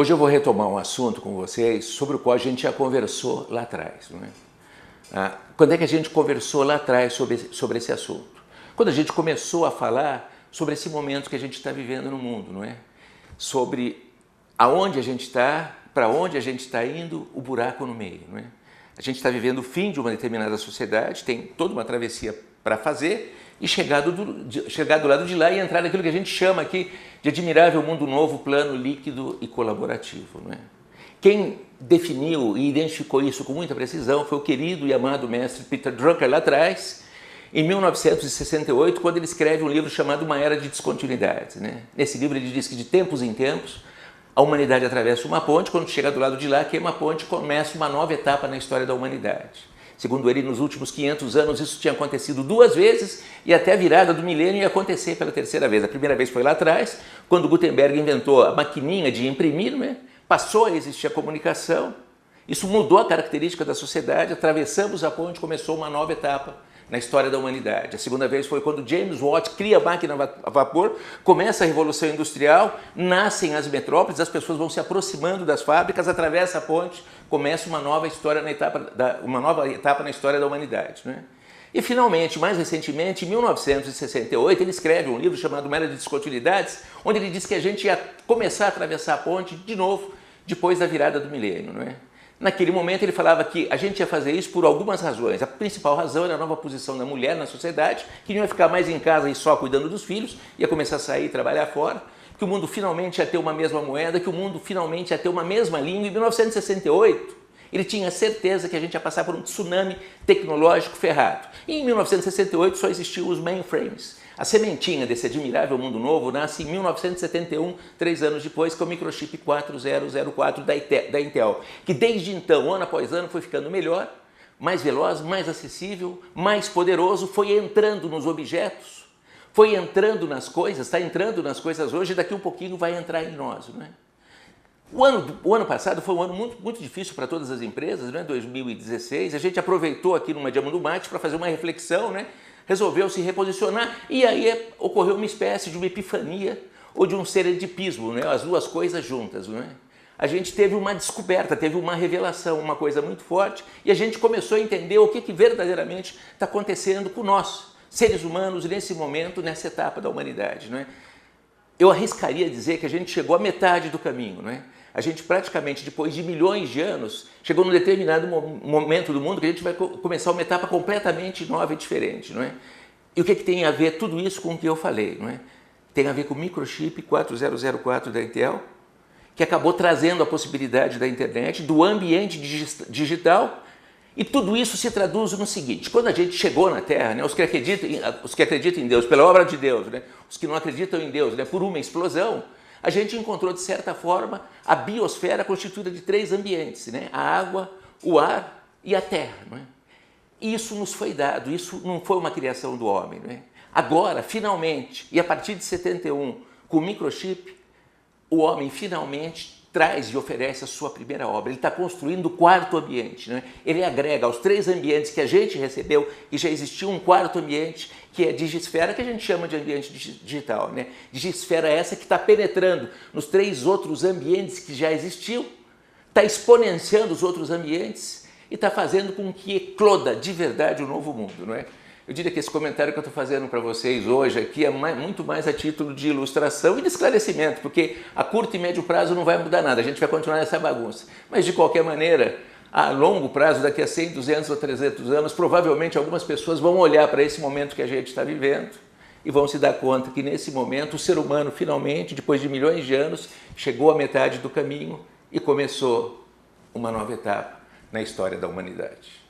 Hoje eu vou retomar um assunto com vocês sobre o qual a gente já conversou lá atrás. Não é? Quando é que a gente conversou lá atrás sobre esse assunto? Quando a gente começou a falar sobre esse momento que a gente está vivendo no mundo, não é? Sobre aonde a gente está, para onde a gente está indo, o buraco no meio. Não é? A gente está vivendo o fim de uma determinada sociedade, tem toda uma travessia para fazer e chegar do lado de lá e entrar naquilo que a gente chama aqui de admirável mundo novo, plano, líquido e colaborativo. Não é? Quem definiu e identificou isso com muita precisão foi o querido e amado mestre Peter Drucker lá atrás, em 1968, quando ele escreve um livro chamado Uma Era de Descontinuidades. Né? Nesse livro ele diz que de tempos em tempos a humanidade atravessa uma ponte, quando chega do lado de lá, queima a ponte, começa uma nova etapa na história da humanidade. Segundo ele, nos últimos 500 anos isso tinha acontecido 2 vezes e até a virada do milênio ia acontecer pela 3ª vez. A primeira vez foi lá atrás, quando Gutenberg inventou a maquininha de imprimir, né? Passou a existir a comunicação, isso mudou a característica da sociedade, atravessamos a ponte, começou uma nova etapa na história da humanidade. A segunda vez foi quando James Watt cria a máquina a vapor, começa a Revolução Industrial, nascem as metrópoles, as pessoas vão se aproximando das fábricas, atravessa a ponte, começa uma nova história uma nova etapa na história da humanidade. Né? E finalmente, mais recentemente, em 1968, ele escreve um livro chamado Uma Era de Descontinuidades, onde ele diz que a gente ia começar a atravessar a ponte de novo, depois da virada do milênio. Não é? Naquele momento ele falava que a gente ia fazer isso por algumas razões. A principal razão era a nova posição da mulher na sociedade, que não ia ficar mais em casa e só cuidando dos filhos, ia começar a sair e trabalhar fora, que o mundo finalmente ia ter uma mesma moeda, que o mundo finalmente ia ter uma mesma língua. Em 1968, ele tinha certeza que a gente ia passar por um tsunami tecnológico ferrado. E em 1968 só existiam os mainframes. A sementinha desse admirável mundo novo nasce em 1971, 3 anos depois, com o microchip 4004 da Intel, que desde então, ano após ano, foi ficando melhor, mais veloz, mais acessível, mais poderoso, foi entrando nos objetos, foi entrando nas coisas, está entrando nas coisas hoje e daqui um pouquinho vai entrar em nós. Não é? O ano passado foi um ano muito difícil para todas as empresas, né? 2016, a gente aproveitou aqui numa Diamond Mate para fazer uma reflexão, né? Resolveu se reposicionar e aí ocorreu uma espécie de uma epifania ou de um seredipismo, né? As duas coisas juntas. Não é? A gente teve uma descoberta, teve uma revelação, uma coisa muito forte e a gente começou a entender o que verdadeiramente está acontecendo com nós, seres humanos, nesse momento, nessa etapa da humanidade. Não é? Eu arriscaria dizer que a gente chegou à metade do caminho. Não é? A gente praticamente, depois de milhões de anos, chegou num determinado momento do mundo que a gente vai começar uma etapa completamente nova e diferente. Não é? E o que tem a ver tudo isso com o que eu falei? Não é? Tem a ver com o microchip 4004 da Intel, que acabou trazendo a possibilidade da internet, do ambiente digital, e tudo isso se traduz no seguinte: quando a gente chegou na Terra, né, os que acreditam em Deus, pela obra de Deus, né, os que não acreditam em Deus, né, por uma explosão, a gente encontrou, de certa forma, a biosfera constituída de 3 ambientes, né? A água, o ar e a terra. Não é? Isso nos foi dado, isso não foi uma criação do homem. Não é? Agora, finalmente, e a partir de 71, com o microchip, o homem finalmente traz e oferece a sua primeira obra. Ele está construindo o 4º ambiente. Não é? Ele agrega aos 3 ambientes que a gente recebeu, e já existia um 4º ambiente, que é a digisfera, que a gente chama de ambiente digital. Né? Digisfera é essa que está penetrando nos 3 outros ambientes que já existiam, está exponenciando os outros ambientes e está fazendo com que ecloda de verdade o novo mundo. Não é? Eu diria que esse comentário que eu estou fazendo para vocês hoje aqui é muito mais a título de ilustração e de esclarecimento, porque a curto e médio prazo não vai mudar nada, a gente vai continuar nessa bagunça. Mas, de qualquer maneira, a longo prazo, daqui a 100, 200 ou 300 anos, provavelmente algumas pessoas vão olhar para esse momento que a gente está vivendo e vão se dar conta que nesse momento o ser humano finalmente, depois de milhões de anos, chegou à metade do caminho e começou uma nova etapa na história da humanidade.